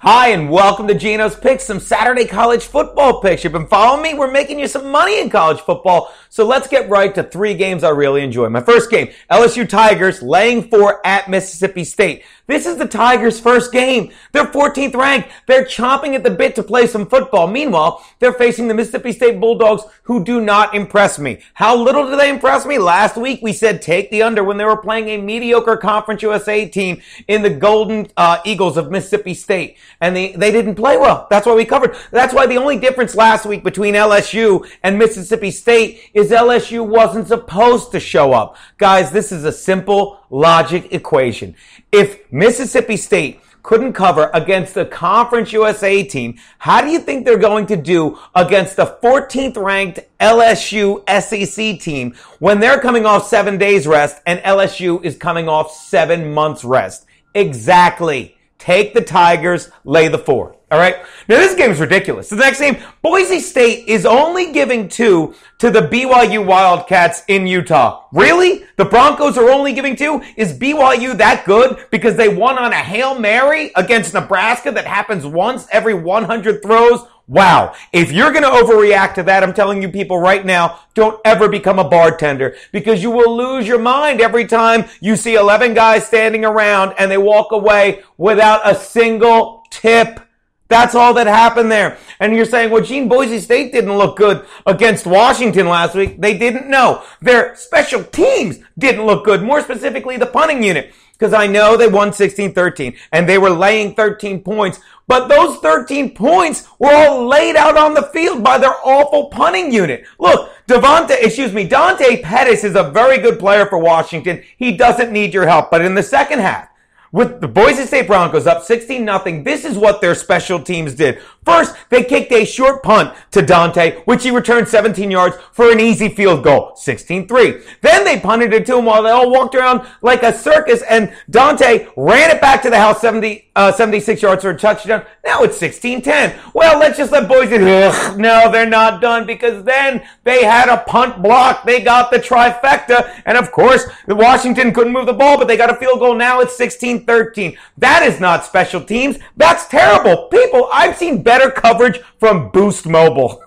Hi, and welcome to Geno's Picks, some Saturday college football picks. You've been following me? We're making you some money in college football. So let's get right to three games I really enjoy. My first game, LSU Tigers laying 4 at Mississippi State. This is the Tigers' first game. They're 14th ranked. They're chomping at the bit to play some football. Meanwhile, they're facing the Mississippi State Bulldogs, who do not impress me. How little do they impress me? Last week, we said take the under when they were playing a mediocre Conference USA team in the Golden Eagles of Mississippi State. And they didn't play well. That's why we covered. That's why the only difference last week between LSU and Mississippi State is LSU wasn't supposed to show up. Guys, this is a simple logic equation. If Mississippi State couldn't cover against the Conference USA team, how do you think they're going to do against the 14th ranked LSU SEC team when they're coming off 7 days rest and LSU is coming off 7 months rest? Exactly. Take the Tigers, lay the 4. All right? Now, this game is ridiculous. The next game, Boise State is only giving 2 to the BYU Wildcats in Utah. Really? The Broncos are only giving 2? Is BYU that good because they won on a Hail Mary against Nebraska that happens once every 100 throws? Wow. If you're going to overreact to that, I'm telling you people right now, don't ever become a bartender because you will lose your mind every time you see 11 guys standing around and they walk away without a single tip. That's all that happened there. And you're saying, well, Gene, Boise State didn't look good against Washington last week. They didn't know. Their special teams didn't look good, more specifically the punting unit. Because I know they won 16-13 and they were laying 13 points. But those 13 points were all laid out on the field by their awful punting unit. Look, Dante Pettis is a very good player for Washington. He doesn't need your help. But in the second half, with the Boise State Broncos up 16-0, this is what their special teams did. First, they kicked a short punt to Dante, which he returned 17 yards for an easy field goal, 16-3. Then they punted it to him while they all walked around like a circus, and Dante ran it back to the house 76 yards for a touchdown. Now it's 16-10. Well, let's just let Boise... No, they're not done because then they had a punt block. They got the trifecta, and of course, Washington couldn't move the ball, but they got a field goal. Now it's 16-13. That is not special teams. That's terrible. People, I've seen better coverage from Boost Mobile.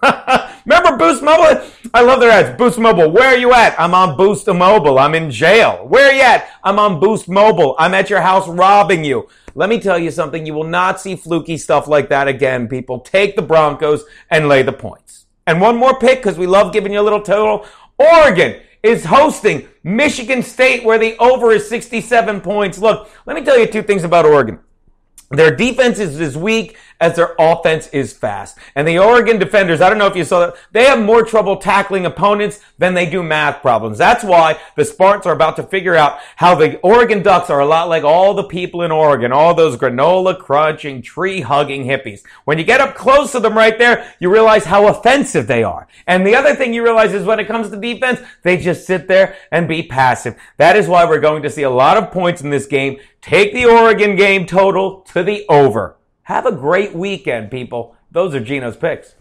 Remember Boost Mobile? I love their ads. Boost Mobile, where are you at? I'm on Boost Mobile. I'm in jail. Where are you at? I'm on Boost Mobile. I'm at your house robbing you. Let me tell you something. You will not see fluky stuff like that again, people. Take the Broncos and lay the points. And one more pick, because we love giving you a little total. Oregon is hosting Michigan State, where the over is 67 points. Look, let me tell you 2 things about Oregon. Their defense is as weak as their offense is fast. And the Oregon defenders, I don't know if you saw that, they have more trouble tackling opponents than they do math problems. That's why the Spartans are about to figure out how the Oregon Ducks are a lot like all the people in Oregon, all those granola crunching, tree hugging hippies. When you get up close to them right there, you realize how offensive they are. And the other thing you realize is when it comes to defense, they just sit there and be passive. That is why we're going to see a lot of points in this game. Take the Oregon game total to the over. Have a great weekend, people. Those are Geno's picks.